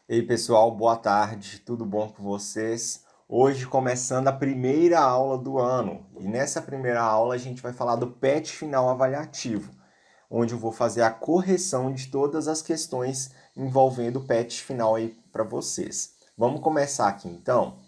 Ei pessoal, boa tarde, tudo bom com vocês? Hoje começando a primeira aula do ano e nessa primeira aula a gente vai falar do PET final avaliativo, onde eu vou fazer a correção de todas as questões envolvendo o PET final aí para vocês. Vamos começar aqui então?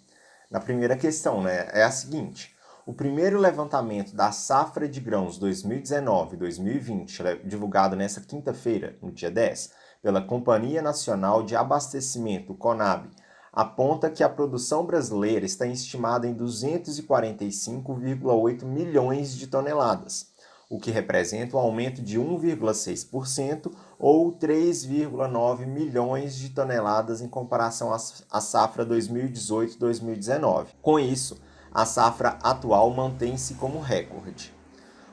Na primeira questão, né? É a seguinte: o primeiro levantamento da safra de grãos 2019-2020, divulgado nessa quinta-feira, no dia 10, pela Companhia Nacional de Abastecimento, CONAB, aponta que a produção brasileira está estimada em 245,8 milhões de toneladas, o que representa um aumento de 1,6% ou 3,9 milhões de toneladas em comparação à safra 2018-2019. Com isso, a safra atual mantém-se como recorde.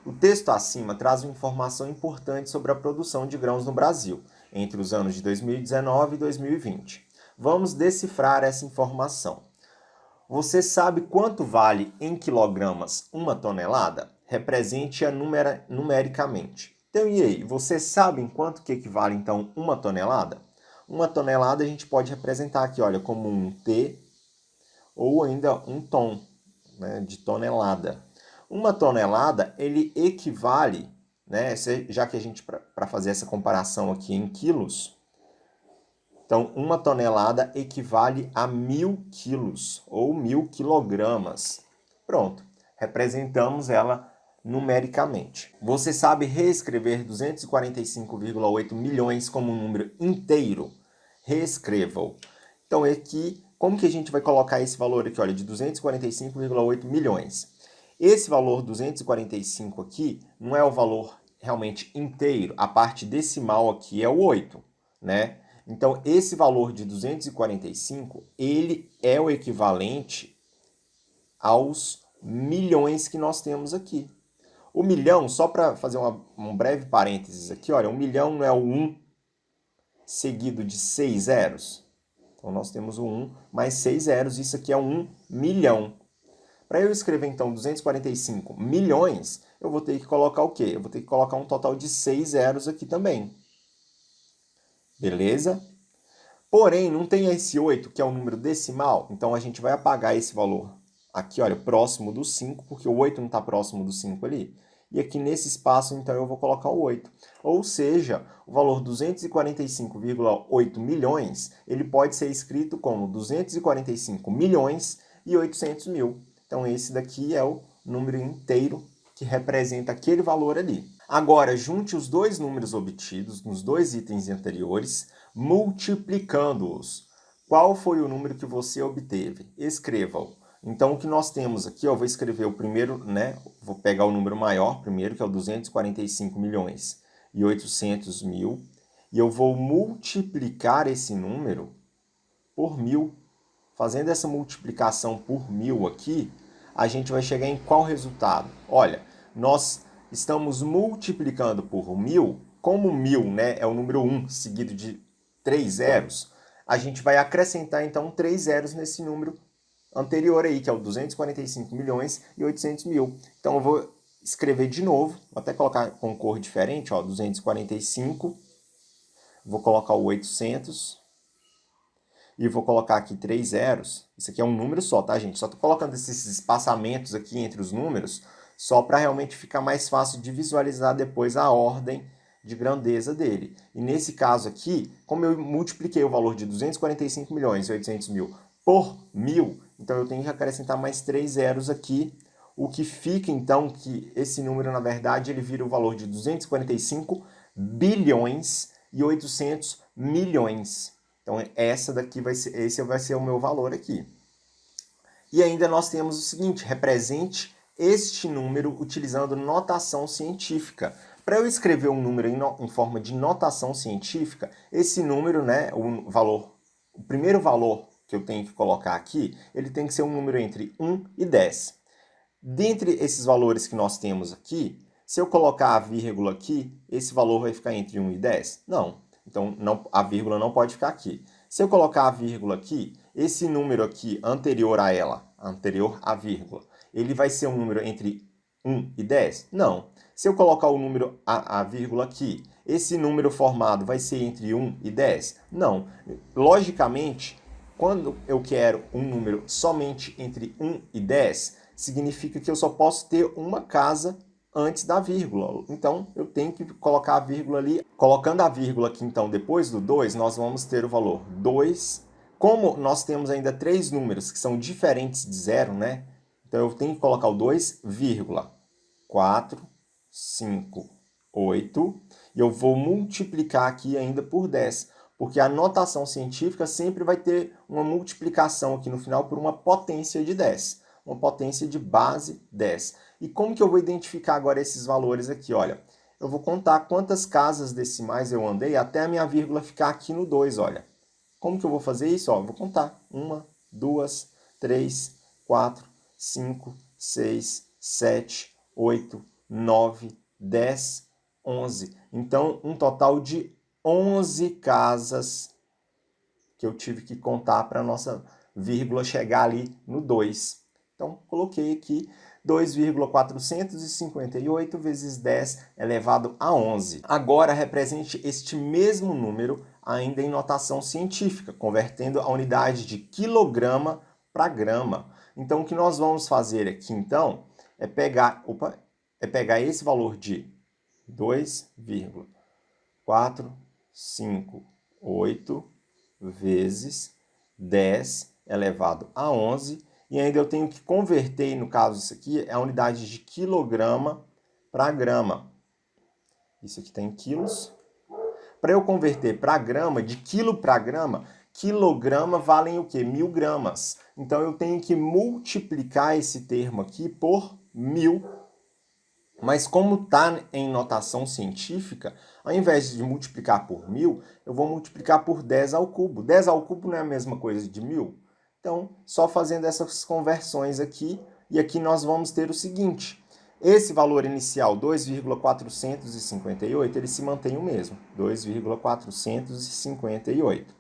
O texto acima traz uma informação importante sobre a produção de grãos no Brasil, entre os anos de 2019 e 2020. Vamos decifrar essa informação. Você sabe quanto vale em quilogramas uma tonelada? Represente-a numericamente. Então, e aí? Você sabe em quanto que equivale, então, uma tonelada? Uma tonelada a gente pode representar aqui, olha, como um T ou ainda um tom, né, de tonelada. Uma tonelada, ele equivale, né, já que a gente, para fazer essa comparação aqui em quilos, então, uma tonelada equivale a 1.000 quilos ou 1.000 quilogramas. Pronto, representamos ela numericamente. Você sabe reescrever 245,8 milhões como um número inteiro? Reescreva-o. Então, aqui, como que a gente vai colocar esse valor aqui? Olha, de 245,8 milhões. Esse valor 245 aqui não é o valor realmente inteiro. A parte decimal aqui é o 8, né? Então, esse valor de 245, ele é o equivalente aos milhões que nós temos aqui. O milhão, só para fazer um breve parênteses aqui, olha, 1 milhão não é o 1 seguido de 6 zeros? Então, nós temos o 1 mais 6 zeros, isso aqui é 1 milhão. Para eu escrever, então, 245 milhões, eu vou ter que colocar o quê? Eu vou ter que colocar um total de 6 zeros aqui também. Beleza? Porém, não tem esse 8, que é o número decimal, então a gente vai apagar esse valor aqui, olha, próximo do 5, porque o 8 não está próximo do 5 ali. E aqui nesse espaço, então, eu vou colocar o 8. Ou seja, o valor 245,8 milhões, ele pode ser escrito como 245 milhões e 800 mil. Então, esse daqui é o número inteiro que representa aquele valor ali. Agora, junte os dois números obtidos nos dois itens anteriores, multiplicando-os. Qual foi o número que você obteve? Escreva-o. Então, o que nós temos aqui, eu vou escrever o primeiro, né? Vou pegar o número maior primeiro, que é o 245 milhões e 800 mil, e eu vou multiplicar esse número por 1.000. Fazendo essa multiplicação por 1.000 aqui, a gente vai chegar em qual resultado? Olha, nós estamos multiplicando por 1.000, como 1.000, né, é o número 1 seguido de 3 zeros, a gente vai acrescentar então 3 zeros nesse número anterior aí, que é o 245 milhões e 800 mil. Então eu vou escrever de novo, vou até colocar com cor diferente, ó, 245, vou colocar o 800 e vou colocar aqui 3 zeros. Isso aqui é um número só, tá, gente? Só estou colocando esses espaçamentos aqui entre os números só para realmente ficar mais fácil de visualizar depois a ordem de grandeza dele. E nesse caso aqui, como eu multipliquei o valor de 245 milhões e 800 mil por 1.000, então eu tenho que acrescentar mais 3 zeros aqui, o que fica então que esse número, na verdade, ele vira o valor de 245 bilhões e 800 milhões. Então, esse vai ser o meu valor aqui. E ainda nós temos o seguinte: represente este número utilizando notação científica. Para eu escrever um número em forma de notação científica, esse número, né, o primeiro valor que eu tenho que colocar aqui, ele tem que ser um número entre 1 e 10. Dentre esses valores que nós temos aqui, se eu colocar a vírgula aqui, esse valor vai ficar entre 1 e 10? Não. Então, a vírgula não pode ficar aqui. Se eu colocar a vírgula aqui, esse número aqui anterior a vírgula, ele vai ser um número entre 1 e 10? Não. Se eu colocar o número, a vírgula aqui, esse número formado vai ser entre 1 e 10? Não. Logicamente, quando eu quero um número somente entre 1 e 10, significa que eu só posso ter uma casa antes da vírgula. Então, eu tenho que colocar a vírgula ali. Colocando a vírgula aqui, então, depois do 2, nós vamos ter o valor 2. Como nós temos ainda 3 números que são diferentes de 0, né? Então, eu tenho que colocar o 2, vírgula, 4, 5, 8. E eu vou multiplicar aqui ainda por 10. Porque a notação científica sempre vai ter uma multiplicação aqui no final por uma potência de 10. Uma potência de base 10. E como que eu vou identificar agora esses valores aqui? Olha, eu vou contar quantas casas decimais eu andei até a minha vírgula ficar aqui no 2, olha. Como que eu vou fazer isso? Ó, eu vou contar. 1, 2, 3, 4, 5, 6, 7, 8, 9, 10, 11. Então, um total de 11 casas que eu tive que contar para a nossa vírgula chegar ali no 2. Então, coloquei aqui 2,458 vezes 10 elevado a 11. Agora, represente este mesmo número ainda em notação científica, convertendo a unidade de quilograma para grama. Então, o que nós vamos fazer aqui, então, é pegar esse valor de 2,458 vezes 10 elevado a 11, e ainda eu tenho que converter, no caso isso aqui, é a unidade de quilograma para grama. Isso aqui está em quilos. Para eu converter para grama, de quilo para grama, quilograma valem o quê? 1000 gramas. Então, eu tenho que multiplicar esse termo aqui por 1000. Mas como está em notação científica, ao invés de multiplicar por 1000, eu vou multiplicar por 10 ao cubo. 10 ao cubo não é a mesma coisa de 1000? Então, só fazendo essas conversões aqui, e aqui nós vamos ter o seguinte. Esse valor inicial, 2,458, ele se mantém o mesmo, 2,458.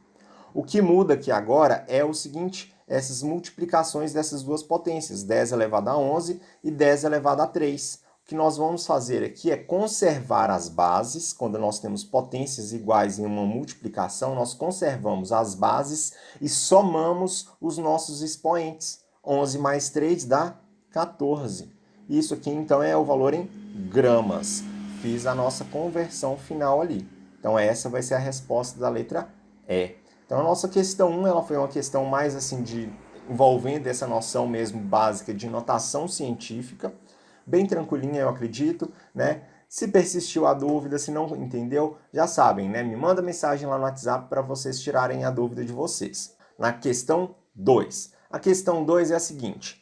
O que muda aqui agora é o seguinte, essas multiplicações dessas duas potências, 10 elevado a 11 e 10 elevado a 3. O que nós vamos fazer aqui é conservar as bases. Quando nós temos potências iguais em uma multiplicação, nós conservamos as bases e somamos os nossos expoentes. 11 mais 3 dá 14. Isso aqui, então, é o valor em gramas. Fiz a nossa conversão final ali. Então, essa vai ser a resposta da letra E. Então, a nossa questão 1 ela foi uma questão mais assim envolvendo essa noção mesmo básica de notação científica. Bem tranquilinha, eu acredito, né? Se persistiu a dúvida, se não entendeu, já sabem, né? Me manda mensagem lá no WhatsApp para vocês tirarem a dúvida de vocês. Na questão 2. A questão 2 é a seguinte.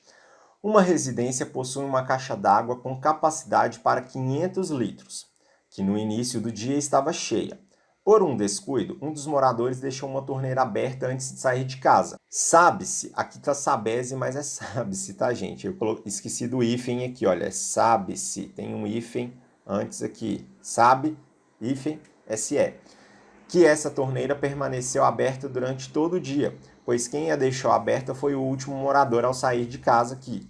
Uma residência possui uma caixa d'água com capacidade para 500 litros, que no início do dia estava cheia. Por um descuido, um dos moradores deixou uma torneira aberta antes de sair de casa. Sabe-se, aqui tá sabese, mas é sabe-se, tá, gente? Eu esqueci do hífen aqui, olha, sabe-se, tem um hífen antes aqui, sabe, hífen, SE. Que essa torneira permaneceu aberta durante todo o dia, pois quem a deixou aberta foi o último morador ao sair de casa aqui.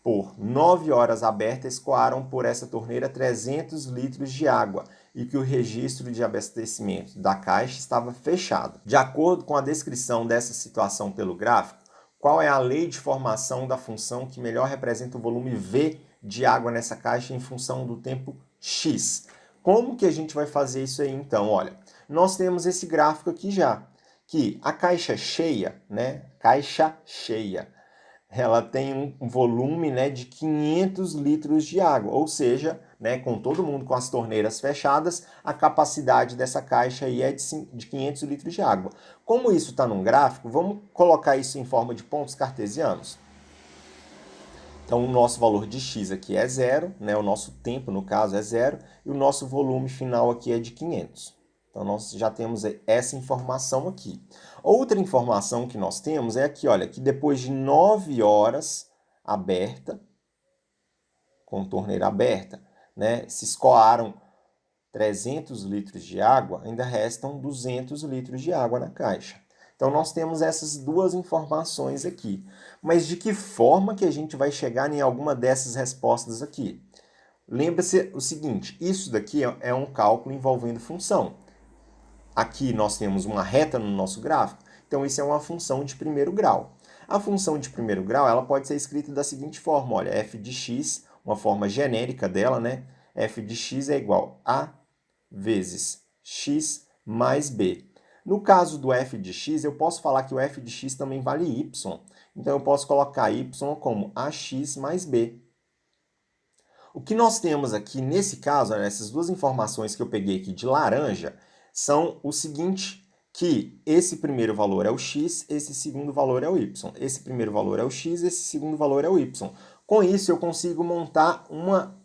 Por 9 horas aberta, escoaram por essa torneira 300 litros de água e que o registro de abastecimento da caixa estava fechado. De acordo com a descrição dessa situação pelo gráfico, qual é a lei de formação da função que melhor representa o volume V de água nessa caixa em função do tempo X? Como que a gente vai fazer isso aí então? Olha, nós temos esse gráfico aqui já, que a caixa cheia, né? Caixa cheia, ela tem um volume, né, de 500 litros de água, ou seja, né, com todo mundo com as torneiras fechadas, a capacidade dessa caixa aí é de 500 litros de água. Como isso está num gráfico, vamos colocar isso em forma de pontos cartesianos. Então, o nosso valor de x aqui é 0, né, o nosso tempo, no caso, é 0, e o nosso volume final aqui é de 500. Então, nós já temos essa informação aqui. Outra informação que nós temos é aqui, olha, que depois de 9 horas aberta, com torneira aberta, né, se escoaram 300 litros de água, ainda restam 200 litros de água na caixa. Então, nós temos essas duas informações aqui. Mas de que forma que a gente vai chegar em alguma dessas respostas aqui? Lembra-se o seguinte, isso daqui é um cálculo envolvendo função. Aqui nós temos uma reta no nosso gráfico, então isso é uma função de primeiro grau. A função de primeiro grau ela pode ser escrita da seguinte forma, olha, f de x, uma forma genérica dela, né? F de x é igual a vezes x mais b. No caso do f de x, eu posso falar que o f de x também vale y. Então, eu posso colocar y como ax mais b. O que nós temos aqui, nesse caso, essas duas informações que eu peguei aqui de laranja, são o seguinte, que esse primeiro valor é o x, esse segundo valor é o y. Esse primeiro valor é o x, esse segundo valor é o y. Com isso, eu consigo montar uma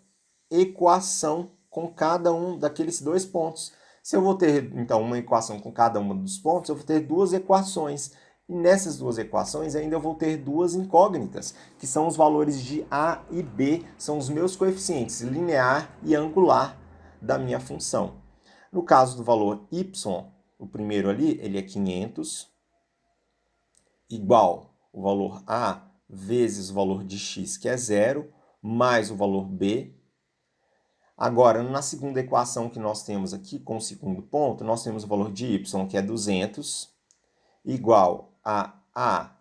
equação com cada um daqueles dois pontos. Se eu vou ter, então, uma equação com cada um dos pontos, eu vou ter duas equações. E nessas duas equações ainda eu vou ter duas incógnitas, que são os valores de a e b, são os meus coeficientes linear e angular da minha função. No caso do valor y, o primeiro ali, ele é 500, igual o valor a vezes o valor de x, que é 0, mais o valor b. Agora, na segunda equação que nós temos aqui, com o segundo ponto, nós temos o valor de y, que é 200, igual a,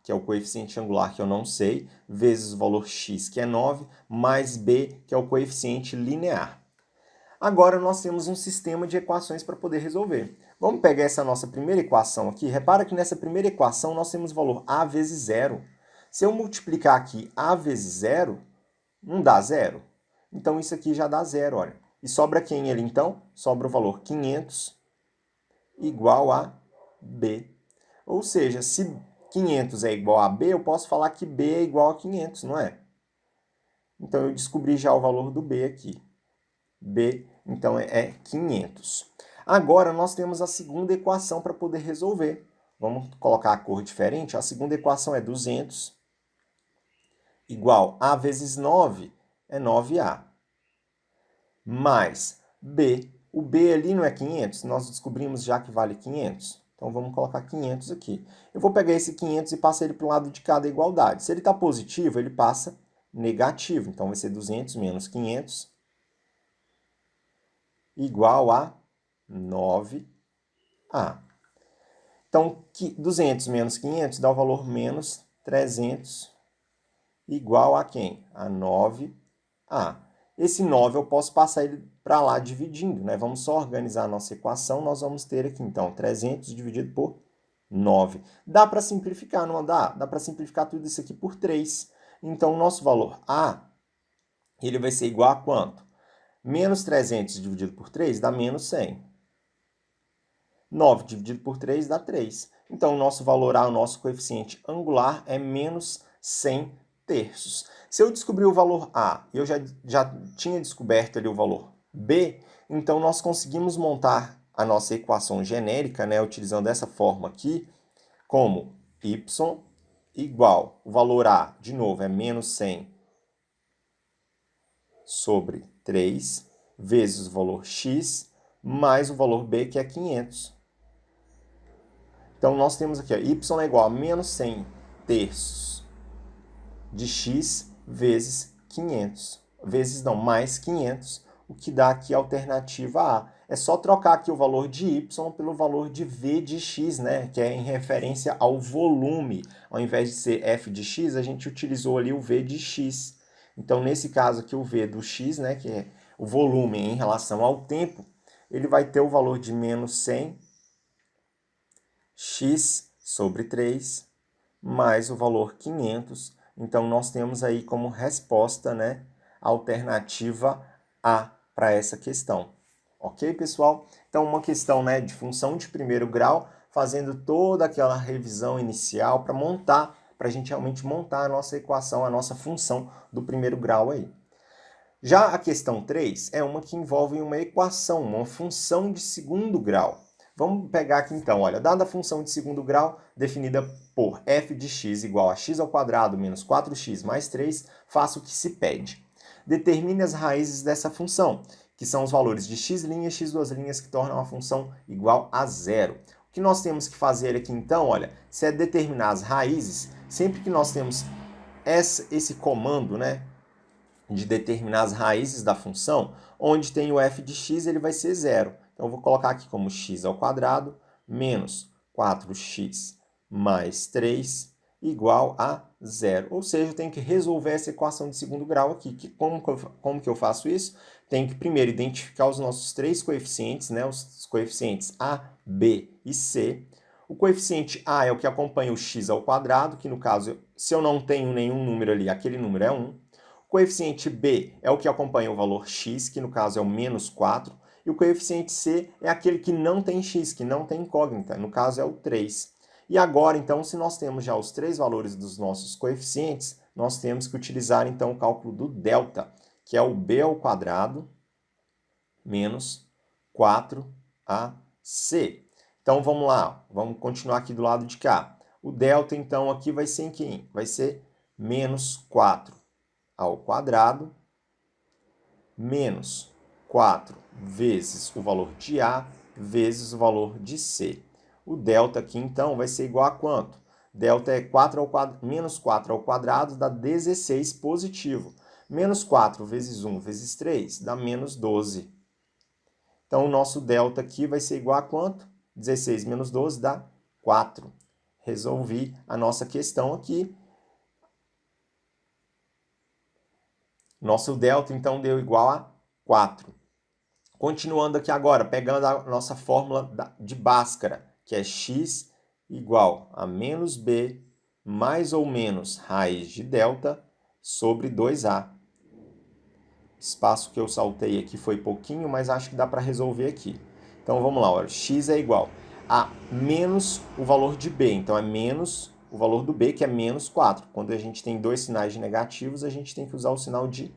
que é o coeficiente angular que eu não sei, vezes o valor x, que é 9, mais b, que é o coeficiente linear. Agora nós temos um sistema de equações para poder resolver. Vamos pegar essa nossa primeira equação aqui. Repara que nessa primeira equação nós temos o valor a vezes 0. Se eu multiplicar aqui a vezes 0, não dá 0? Então isso aqui já dá 0, olha. E sobra quem ali então? Sobra o valor 500 igual a b. Ou seja, se 500 é igual a b, eu posso falar que b é igual a 500, não é? Então eu descobri já o valor do b aqui. B, então, é 500. Agora, nós temos a segunda equação para poder resolver. Vamos colocar a cor diferente. A segunda equação é 200 igual a vezes 9 é 9a. Mais b. O b ali não é 500? Nós descobrimos já que vale 500. Então, vamos colocar 500 aqui. Eu vou pegar esse 500 e passar ele para o lado de cada igualdade. Se ele está positivo, ele passa negativo. Então, vai ser 200 menos 500 igual a 9a. Então, 200 menos 500 dá o valor menos 300 igual a quem? A 9a. Esse 9 eu posso passar ele para lá dividindo, né? Vamos só organizar a nossa equação. Nós vamos ter aqui, então, 300 dividido por 9. Dá para simplificar, não dá? Dá para simplificar tudo isso aqui por 3. Então, o nosso valor A, ele vai ser igual a quanto? Menos 300 dividido por 3 dá menos 100. 9 dividido por 3 dá 3. Então, o nosso valor A, o nosso coeficiente angular, é menos 100 terços. Se eu descobrir o valor A e eu já tinha descoberto ali o valor B, então nós conseguimos montar a nossa equação genérica, né, utilizando essa forma aqui, como y igual, o valor A, de novo, é menos 100 sobre 3 vezes o valor x mais o valor b, que é 500. Então, nós temos aqui, ó, y é igual a menos 100 terços de x vezes 500. Vezes não, mais 500, o que dá aqui a alternativa A. É só trocar aqui o valor de y pelo valor de v de x, né? Que é em referência ao volume. Ao invés de ser f de x, a gente utilizou ali o v de x. Então, nesse caso aqui, o v do x, né, que é o volume em relação ao tempo, ele vai ter o valor de menos 100 x sobre 3 mais o valor 500. Então, nós temos aí como resposta, né, a alternativa A para essa questão. Ok, pessoal? Então, uma questão, né, de função de primeiro grau, fazendo toda aquela revisão inicial para a gente realmente montar a nossa equação, a nossa função do primeiro grau aí. Já a questão 3 é uma que envolve uma equação, uma função de segundo grau. Vamos pegar aqui então, olha, dada a função de segundo grau, definida por f de x igual a x ao quadrado menos 4x mais 3, faça o que se pede. Determine as raízes dessa função, que são os valores de x' e x2' que tornam a função igual a zero. O que nós temos que fazer aqui então, olha, se é determinar as raízes, sempre que nós temos esse comando, né, de determinar as raízes da função, onde tem o f de x, ele vai ser zero. Então, eu vou colocar aqui como x ao quadrado menos 4x mais 3 igual a zero. Ou seja, eu tenho que resolver essa equação de segundo grau aqui. Como que eu faço isso? Tenho que primeiro identificar os nossos três coeficientes, né? Os coeficientes a, b e c. O coeficiente a é o que acompanha o x ao quadrado, que no caso, se eu não tenho nenhum número ali, aquele número é 1. O coeficiente b é o que acompanha o valor x, que no caso é o menos 4. E o coeficiente c é aquele que não tem x, que não tem incógnita, no caso é o 3. E agora, então, se nós temos já os três valores dos nossos coeficientes, nós temos que utilizar, então, o cálculo do delta, que é o b ao quadrado menos 4ac. Então, vamos lá, vamos continuar aqui do lado de cá. O delta, então, aqui vai ser em quem? Vai ser menos 4 ao quadrado menos 4 vezes o valor de a vezes o valor de c. O delta aqui, então, vai ser igual a quanto? Delta é menos 4 ao quadrado dá 16 positivo. Menos 4 vezes 1 vezes 3 dá menos 12. Então, o nosso delta aqui vai ser igual a quanto? 16 menos 12 dá 4. Resolvi a nossa questão aqui. Nosso delta, então, deu igual a 4. Continuando aqui agora, pegando a nossa fórmula de Bhaskara, que é x igual a menos b mais ou menos raiz de delta sobre 2a. Espaço que eu saltei aqui foi pouquinho, mas acho que dá para resolver aqui. Então vamos lá, olha, x é igual a menos o valor de b, então é menos o valor do b, que é menos 4. Quando a gente tem dois sinais de negativos, a gente tem que usar o sinal de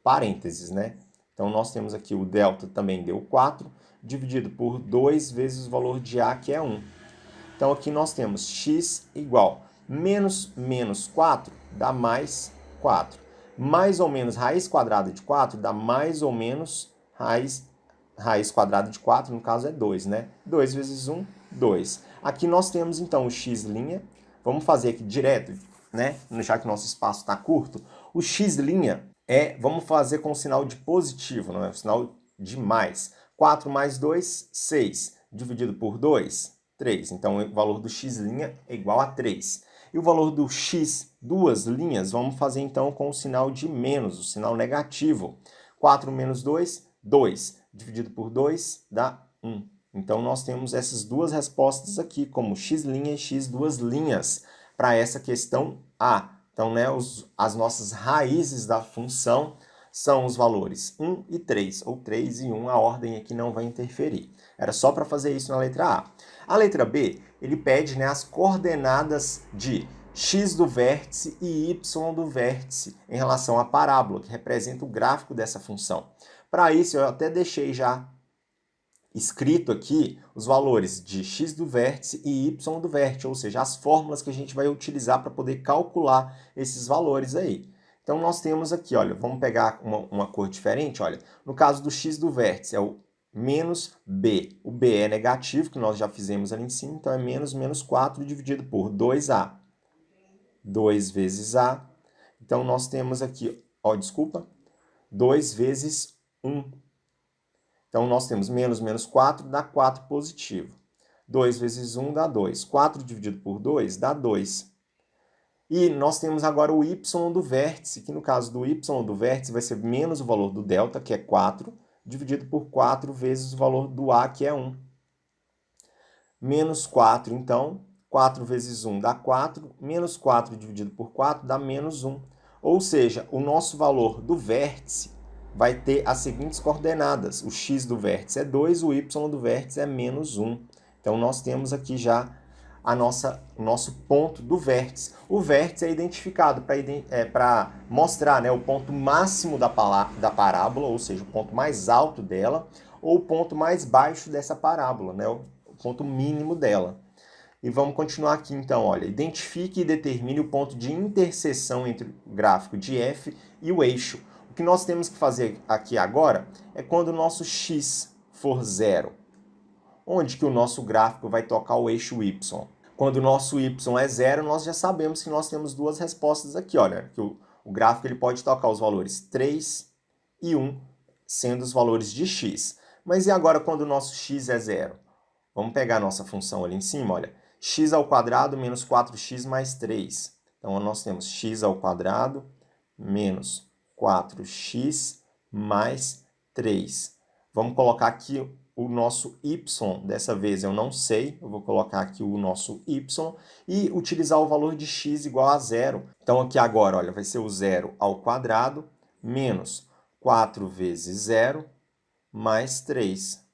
parênteses, né? Então, nós temos aqui o delta também deu 4, dividido por 2 vezes o valor de a, que é 1. Então, aqui nós temos x igual menos 4 dá mais 4. Mais ou menos raiz quadrada de 4 dá mais ou menos raiz quadrada de 4, no caso é 2, né? 2 vezes 1, 2. Aqui nós temos, então, o x'. Vamos fazer aqui direto, né? Já que o nosso espaço está curto. O x' vamos fazer com o sinal de positivo, não é? O sinal de mais. 4 mais 2, 6. Dividido por 2, 3. Então, o valor do x' é igual a 3. E o valor do x, duas linhas, vamos fazer então com o sinal de menos, o sinal negativo. 4 menos 2, 2. Dividido por 2 dá 1. Então, nós temos essas duas respostas aqui, como x' e x duas linhas, para essa questão A. Então, né, as nossas raízes da função são os valores 1 e 3, ou 3 e 1, a ordem aqui não vai interferir. Era só para fazer isso na letra A. A letra B, ele pede, né, as coordenadas de x do vértice e y do vértice em relação à parábola, que representa o gráfico dessa função. Para isso, eu até deixei já escrito aqui os valores de x do vértice e y do vértice, ou seja, as fórmulas que a gente vai utilizar para poder calcular esses valores aí. Então, nós temos aqui, olha, vamos pegar uma cor diferente, olha. No caso do x do vértice, é o menos b. O b é negativo, que nós já fizemos ali em cima, então é menos 4 dividido por 2a. 2 vezes a. Então, nós temos aqui, 2 vezes 1. Então, nós temos menos 4 dá 4 positivo. 2 vezes 1 dá 2. 4 dividido por 2 dá 2. E nós temos agora o y do vértice, que no caso do y do vértice vai ser menos o valor do delta, que é 4, dividido por 4 vezes o valor do a, que é 1. Menos 4, então, 4 vezes 1 dá 4, menos 4 dividido por 4 dá menos 1. Ou seja, o nosso valor do vértice vai ter as seguintes coordenadas. O x do vértice é 2, o y do vértice é menos 1. Então, nós temos aqui já o nosso ponto do vértice. O vértice é identificado para mostrar, né, o ponto máximo da parábola, ou seja, o ponto mais alto dela, ou o ponto mais baixo dessa parábola, né, o ponto mínimo dela. E vamos continuar aqui então, olha, identifique e determine o ponto de interseção entre o gráfico de f e o eixo. O que nós temos que fazer aqui agora é quando o nosso x for 0. Onde que o nosso gráfico vai tocar o eixo y? Quando o nosso y é 0, nós já sabemos que nós temos duas respostas aqui, olha, que o O gráfico ele pode tocar os valores 3 e 1, sendo os valores de x. Mas e agora quando o nosso x é zero? Vamos pegar a nossa função ali em cima, olha. X ao quadrado menos 4x mais 3. Então, nós temos x ao quadrado menos 4x mais 3. Vamos colocar aqui o nosso y. Dessa vez eu não sei. Eu vou colocar aqui o nosso y e utilizar o valor de x igual a zero. Então, aqui agora, olha, vai ser o zero ao quadrado menos 4 vezes zero mais 3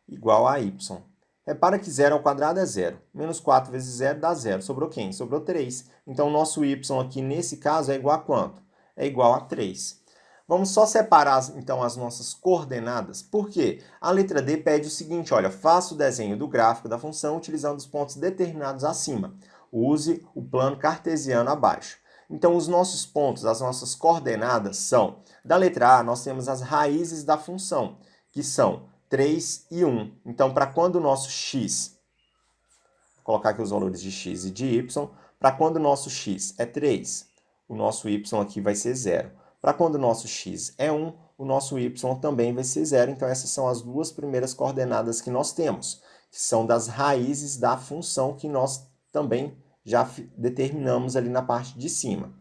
igual a y. Repara que zero ao quadrado é zero. Menos 4 vezes zero dá zero. Sobrou quem? Sobrou 3. Então, o nosso y aqui, nesse caso, é igual a quanto? É igual a 3. Vamos só separar, então, as nossas coordenadas. Por quê? A letra D pede o seguinte, olha, faça o desenho do gráfico da função utilizando os pontos determinados acima. Use o plano cartesiano abaixo. Então, os nossos pontos, as nossas coordenadas são, da letra A, nós temos as raízes da função, que são 3 e 1. Então, para quando o nosso x, vou colocar aqui os valores de x e de y, para quando o nosso x é 3, o nosso y aqui vai ser 0. Para quando o nosso x é 1, o nosso y também vai ser 0. Então, essas são as duas primeiras coordenadas que nós temos, que são das raízes da função que nós também já determinamos ali na parte de cima.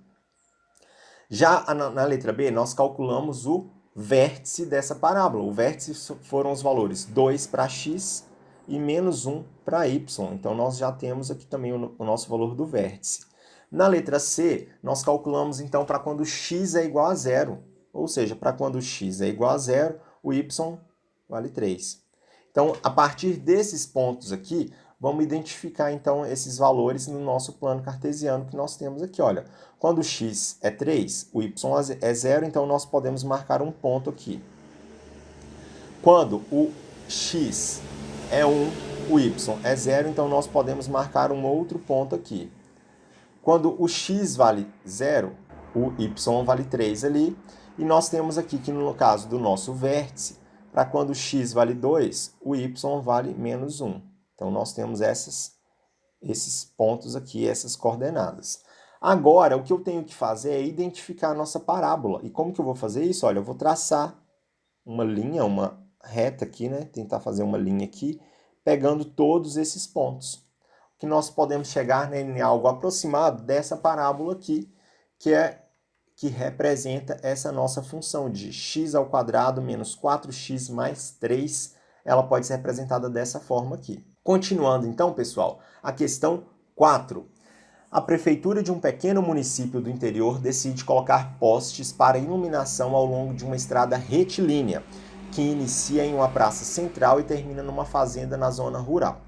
Já na letra B, nós calculamos o vértice dessa parábola. O vértice foram os valores 2 para x e menos 1 para y. Então, nós já temos aqui também o nosso valor do vértice. Na letra C, nós calculamos, então, para quando x é igual a zero. Ou seja, para quando x é igual a zero, o y vale 3. Então, a partir desses pontos aqui, vamos identificar, então, esses valores no nosso plano cartesiano que nós temos aqui. Olha, quando o x é 3, o y é 0, então nós podemos marcar um ponto aqui. Quando o x é 1, o y é 0, então nós podemos marcar um outro ponto aqui. Quando o x vale 0, o y vale 3 ali. E nós temos aqui que no caso do nosso vértice, para quando x vale 2, o y vale menos 1. Então, nós temos esses pontos aqui, essas coordenadas. Agora, o que eu tenho que fazer é identificar a nossa parábola. E como que eu vou fazer isso? Olha, eu vou traçar uma linha, uma reta aqui, né? Tentar fazer uma linha aqui, pegando todos esses pontos. Que nós podemos chegar, né, em algo aproximado dessa parábola aqui, que representa essa nossa função de x ao quadrado menos 4x mais 3. Ela pode ser representada dessa forma aqui. Continuando então, pessoal, a questão 4. A prefeitura de um pequeno município do interior decide colocar postes para iluminação ao longo de uma estrada retilínea, que inicia em uma praça central e termina numa fazenda na zona rural.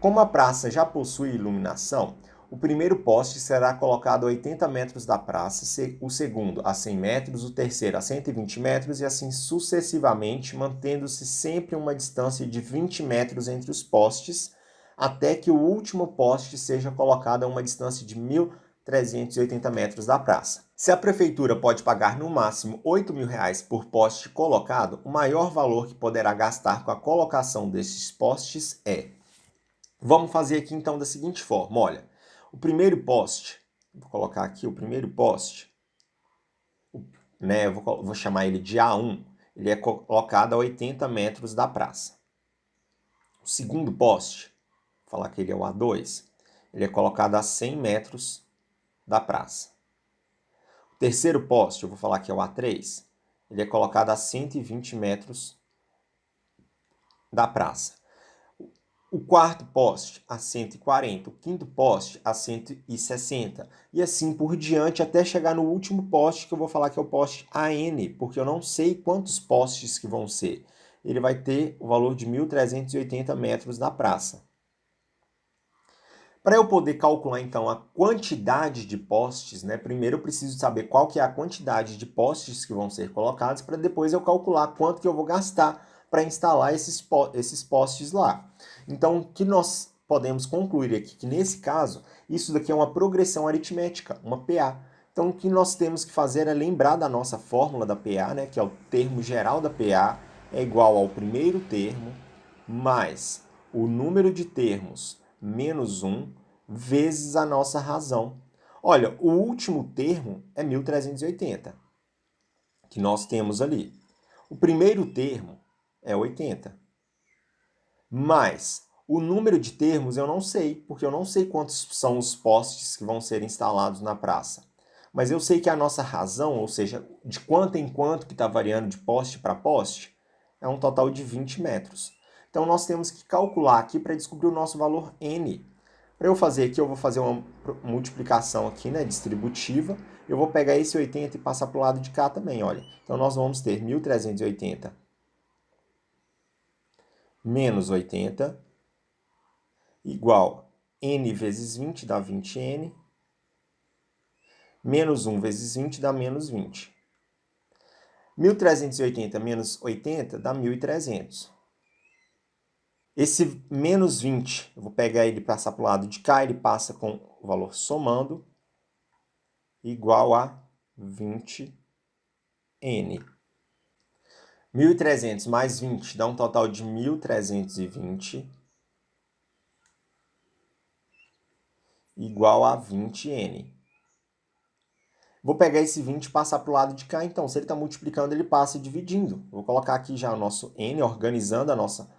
Como a praça já possui iluminação, o primeiro poste será colocado a 80 metros da praça, o segundo a 100 metros, o terceiro a 120 metros e assim sucessivamente, mantendo-se sempre uma distância de 20 metros entre os postes, até que o último poste seja colocado a uma distância de 1.380 metros da praça. Se a prefeitura pode pagar no máximo R$ 8.000 por poste colocado, o maior valor que poderá gastar com a colocação desses postes é... Vamos fazer aqui então da seguinte forma, olha, o primeiro poste, vou colocar aqui o primeiro poste, né, eu vou chamar ele de A1, ele é colocado a 80 metros da praça. O segundo poste, vou falar que ele é o A2, ele é colocado a 100 metros da praça. O terceiro poste, eu vou falar que é o A3, ele é colocado a 120 metros da praça. O quarto poste a 140, o quinto poste a 160 e assim por diante até chegar no último poste que eu vou falar que é o poste AN, porque eu não sei quantos postes que vão ser. Ele vai ter o valor de 1.380 metros da praça. Para eu poder calcular então a quantidade de postes, né, primeiro eu preciso saber qual que é a quantidade de postes que vão ser colocados para depois eu calcular quanto que eu vou gastar para instalar esses postes lá. Então, o que nós podemos concluir aqui? Que nesse caso, isso daqui é uma progressão aritmética, uma PA. Então, o que nós temos que fazer é lembrar da nossa fórmula da PA, né, que é o termo geral da PA, é igual ao primeiro termo mais o número de termos menos 1 vezes a nossa razão. Olha, o último termo é 1.380, que nós temos ali. O primeiro termo é 80. Mas o número de termos eu não sei, porque eu não sei quantos são os postes que vão ser instalados na praça. Mas eu sei que a nossa razão, ou seja, de quanto em quanto que está variando de poste para poste, é um total de 20 metros. Então nós temos que calcular aqui para descobrir o nosso valor N. Para eu fazer aqui, eu vou fazer uma multiplicação aqui, né, distributiva. Eu vou pegar esse 80 e passar para o lado de cá também, olha. Então nós vamos ter 1.380 menos 80 igual n vezes 20 dá 20n, menos 1 vezes 20 dá menos 20. 1.380 menos 80 dá 1.300. Esse menos 20, eu vou pegar ele e passar para o lado de cá, ele passa com o valor somando, igual a 20n. 1.300 mais 20 dá um total de 1.320, igual a 20n. Vou pegar esse 20 e passar para o lado de cá, então. Se ele está multiplicando, ele passa dividindo. Vou colocar aqui já o nosso n, organizando a nossa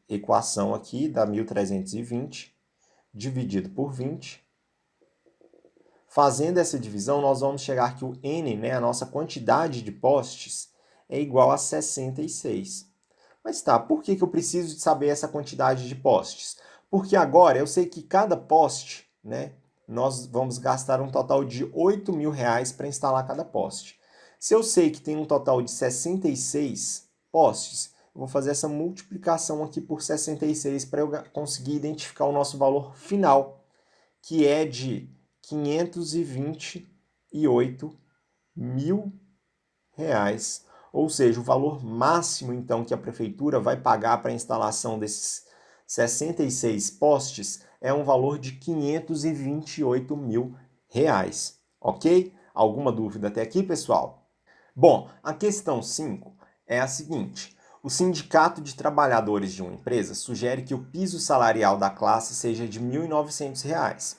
equação aqui, dá 1.320, dividido por 20. Fazendo essa divisão, nós vamos chegar que o n, né, a nossa quantidade de postes, é igual a 66. Mas tá, por que eu preciso de saber essa quantidade de postes? Porque agora eu sei que cada poste, né, nós vamos gastar um total de R$8.000 para instalar cada poste. Se eu sei que tem um total de 66 postes, eu vou fazer essa multiplicação aqui por 66 para eu conseguir identificar o nosso valor final, que é de R$528.000. Ou seja, o valor máximo, então, que a prefeitura vai pagar para a instalação desses 66 postes é um valor de R$528.000. Ok? Alguma dúvida até aqui, pessoal? Bom, a questão 5 é a seguinte. O Sindicato de Trabalhadores de uma empresa sugere que o piso salarial da classe seja de R$1.900,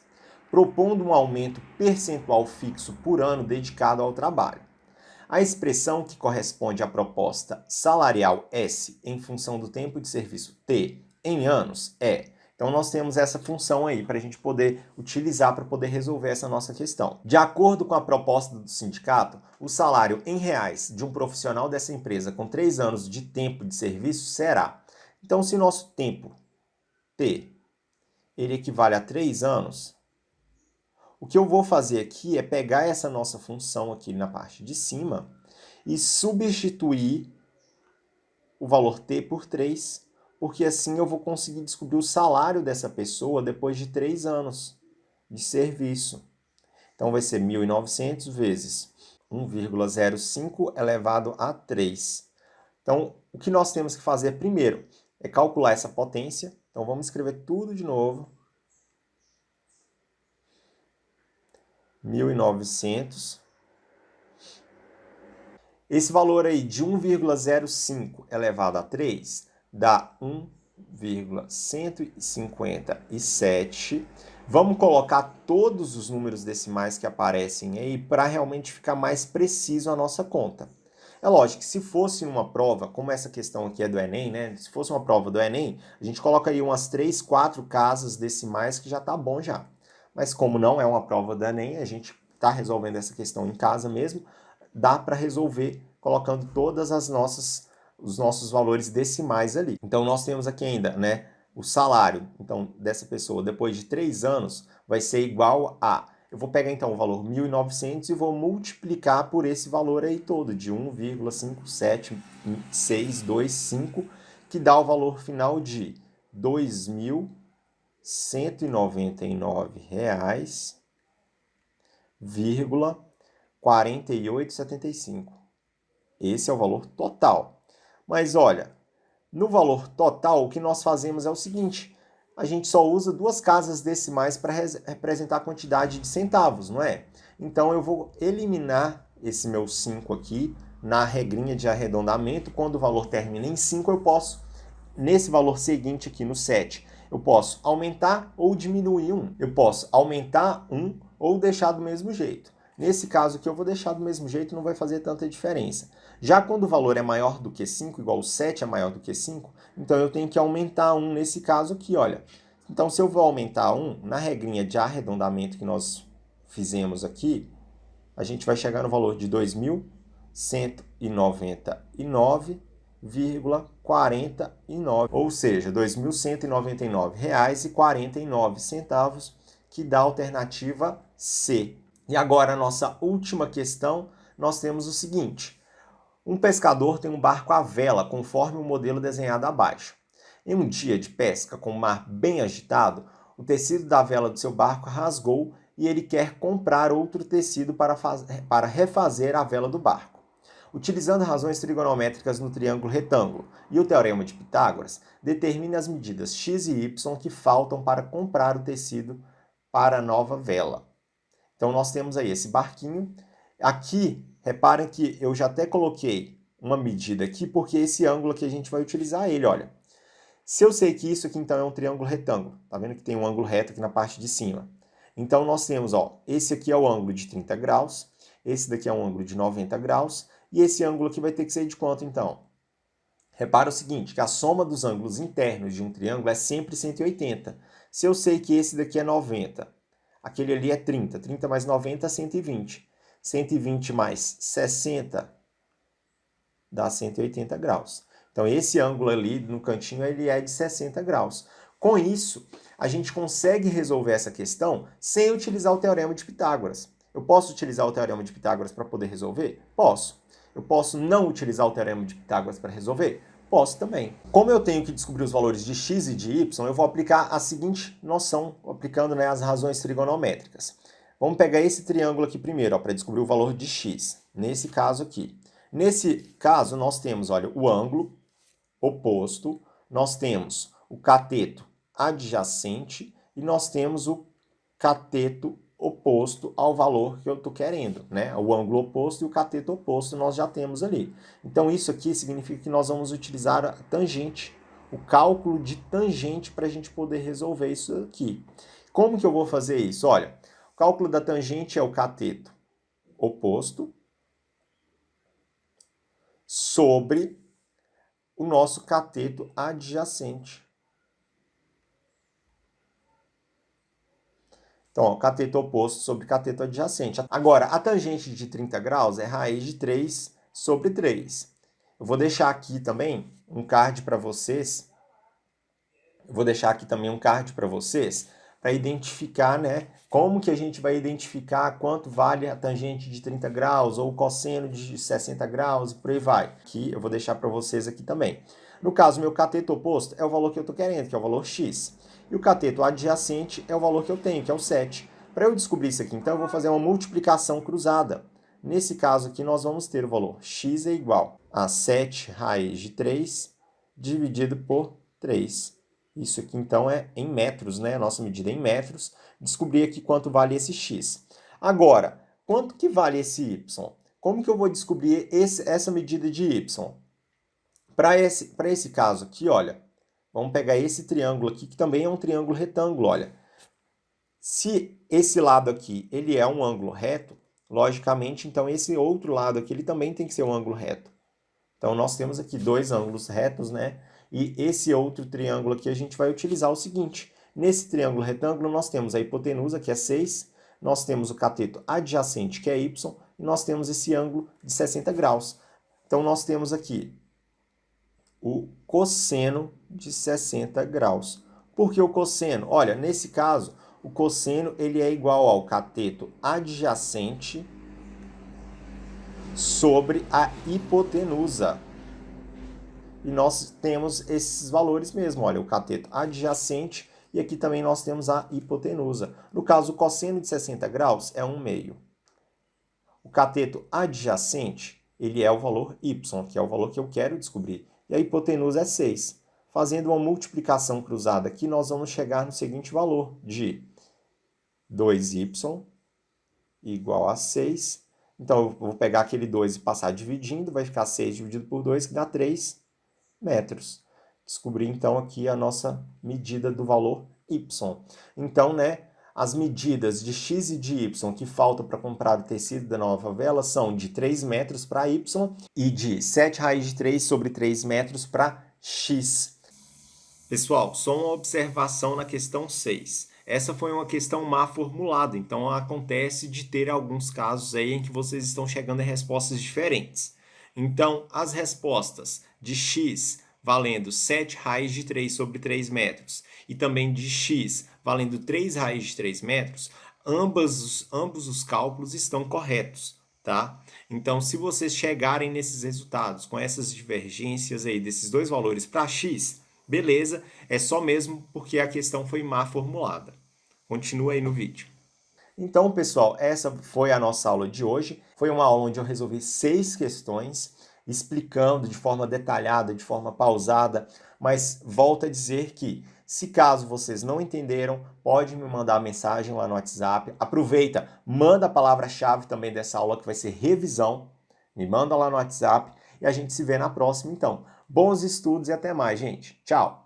propondo um aumento percentual fixo por ano dedicado ao trabalho. A expressão que corresponde à proposta salarial S em função do tempo de serviço T em anos é. Então, nós temos essa função aí para a gente poder utilizar para poder resolver essa nossa questão. De acordo com a proposta do sindicato, o salário em reais de um profissional dessa empresa com 3 anos de tempo de serviço será. Então, se nosso tempo T ele equivale a 3 anos, o que eu vou fazer aqui é pegar essa nossa função aqui na parte de cima e substituir o valor T por 3, porque assim eu vou conseguir descobrir o salário dessa pessoa depois de 3 anos de serviço. Então vai ser 1.900 vezes 1,05 elevado a 3. Então, o que nós temos que fazer primeiro é calcular essa potência. Então, vamos escrever tudo de novo. 1.900. Esse valor aí de 1,05 elevado a 3 dá 1,157. Vamos colocar todos os números decimais que aparecem aí para realmente ficar mais preciso a nossa conta. É lógico que se fosse uma prova, como essa questão aqui é do Enem, né? Se fosse uma prova do Enem, a gente colocaria umas 3, 4 casas decimais que já tá bom já. Mas como não é uma prova do Enem, a gente está resolvendo essa questão em casa mesmo, dá para resolver colocando todas os nossos valores decimais ali. Então nós temos aqui ainda, né, o salário então dessa pessoa depois de 3 anos vai ser igual a, eu vou pegar então o valor 1.900 e vou multiplicar por esse valor aí todo de 1,57625, que dá o valor final de R$2.199,4875. Esse é o valor total. Mas olha, no valor total, o que nós fazemos é o seguinte: a gente só usa 2 casas decimais para representar a quantidade de centavos, não é? Então eu vou eliminar esse meu 5 aqui na regrinha de arredondamento. Quando o valor termina em 5, eu posso, nesse valor seguinte aqui no 7, eu posso aumentar ou diminuir 1. Eu posso aumentar 1 ou deixar do mesmo jeito. Nesse caso aqui eu vou deixar do mesmo jeito, não vai fazer tanta diferença. Já quando o valor é maior do que 5, igual o 7 é maior do que 5, então eu tenho que aumentar 1 nesse caso aqui, olha. Então, se eu vou aumentar 1, na regrinha de arredondamento que nós fizemos aqui, a gente vai chegar no valor de R$ 2.199,49, ou seja, R$ 2.199,49, que dá a alternativa C. E agora, a nossa última questão, nós temos o seguinte. Um pescador tem um barco à vela, conforme o modelo desenhado abaixo. Em um dia de pesca com o mar bem agitado, o tecido da vela do seu barco rasgou e ele quer comprar outro tecido para refazer a vela do barco. Utilizando razões trigonométricas no triângulo retângulo e o teorema de Pitágoras, determine as medidas x e y que faltam para comprar o tecido para a nova vela. Então, nós temos aí esse barquinho. Aqui, reparem que eu já até coloquei uma medida aqui, porque esse ângulo aqui a gente vai utilizar ele, olha. Se eu sei que isso aqui, então, é um triângulo retângulo, tá vendo que tem um ângulo reto aqui na parte de cima? Então, nós temos, ó, esse aqui é o ângulo de 30 graus, esse daqui é um ângulo de 90 graus, e esse ângulo aqui vai ter que ser de quanto, então? Repara o seguinte, que a soma dos ângulos internos de um triângulo é sempre 180. Se eu sei que esse daqui é 90, aquele ali é 30, 30 mais 90 é 120. 120 mais 60 dá 180 graus. Então, esse ângulo ali no cantinho, ele é de 60 graus. Com isso, a gente consegue resolver essa questão sem utilizar o teorema de Pitágoras. Eu posso utilizar o teorema de Pitágoras para poder resolver? Posso. Eu posso não utilizar o teorema de Pitágoras para resolver? Posso também. Como eu tenho que descobrir os valores de x e de y, eu vou aplicar a seguinte noção, aplicando, né, as razões trigonométricas. Vamos pegar esse triângulo aqui primeiro, para descobrir o valor de x. Nesse caso aqui. Nesse caso, nós temos, olha, o ângulo oposto, nós temos o cateto adjacente e nós temos o cateto oposto ao valor que eu estou querendo, né? O ângulo oposto e o cateto oposto nós já temos ali. Então, isso aqui significa que nós vamos utilizar a tangente, o cálculo de tangente para a gente poder resolver isso aqui. Como que eu vou fazer isso? Olha, o cálculo da tangente é o cateto oposto sobre o nosso cateto adjacente. Então, ó, cateto oposto sobre cateto adjacente. Agora, a tangente de 30 graus é raiz de 3 sobre 3. Eu vou deixar aqui também um card para vocês. Para identificar, né, como que a gente vai identificar quanto vale a tangente de 30 graus ou o cosseno de 60 graus e por aí vai. Aqui eu vou deixar para vocês aqui também. No caso, meu cateto oposto é o valor que eu estou querendo, que é o valor x. E o cateto adjacente é o valor que eu tenho, que é o 7. Para eu descobrir isso aqui, então, eu vou fazer uma multiplicação cruzada. Nesse caso aqui, nós vamos ter o valor x é igual a 7 raiz de 3 dividido por 3. Isso aqui, então, é em metros, né? A nossa medida é em metros. Descobrir aqui quanto vale esse x. Agora, quanto que vale esse y? Como que eu vou descobrir essa medida de y? Para esse caso aqui, olha, vamos pegar esse triângulo aqui, que também é um triângulo retângulo, olha. Se esse lado aqui, ele é um ângulo reto, logicamente, então esse outro lado aqui, ele também tem que ser um ângulo reto. Então, nós temos aqui dois ângulos retos, né? E esse outro triângulo aqui, a gente vai utilizar o seguinte. Nesse triângulo retângulo, nós temos a hipotenusa, que é 6, nós temos o cateto adjacente, que é y, e nós temos esse ângulo de 60 graus. Então, nós temos aqui o cosseno de 60 graus. Por que o cosseno? Olha, nesse caso, o cosseno ele é igual ao cateto adjacente sobre a hipotenusa. E nós temos esses valores mesmo, olha, o cateto adjacente e aqui também nós temos a hipotenusa. No caso, o cosseno de 60 graus é 1/2. O cateto adjacente, ele é o valor y, que é o valor que eu quero descobrir. E a hipotenusa é 6. Fazendo uma multiplicação cruzada aqui, nós vamos chegar no seguinte valor de 2y igual a 6. Então, eu vou pegar aquele 2 e passar dividindo, vai ficar 6 dividido por 2, que dá 3 metros. Descobri, então, aqui a nossa medida do valor y. Então, né, As medidas de x e de y que faltam para comprar o tecido da nova vela são de 3 metros para y e de 7 raiz de 3 sobre 3 metros para x. Pessoal, só uma observação na questão 6. Essa foi uma questão má formulada, então acontece de ter alguns casos aí em que vocês estão chegando a respostas diferentes. Então, as respostas de x valendo 7 raiz de 3 sobre 3 metros e também de x valendo 3 raiz de 3 metros, ambos os cálculos estão corretos, tá? Então, se vocês chegarem nesses resultados com essas divergências aí desses dois valores para x, beleza, é só mesmo porque a questão foi má formulada. Continua aí no vídeo. Então, pessoal, essa foi a nossa aula de hoje. Foi uma aula onde eu resolvi 6 questões, explicando de forma detalhada, de forma pausada, mas volto a dizer que, se caso vocês não entenderam, pode me mandar mensagem lá no WhatsApp. Aproveita, manda a palavra-chave também dessa aula, que vai ser revisão. Me manda lá no WhatsApp e a gente se vê na próxima, então. Bons estudos e até mais, gente. Tchau!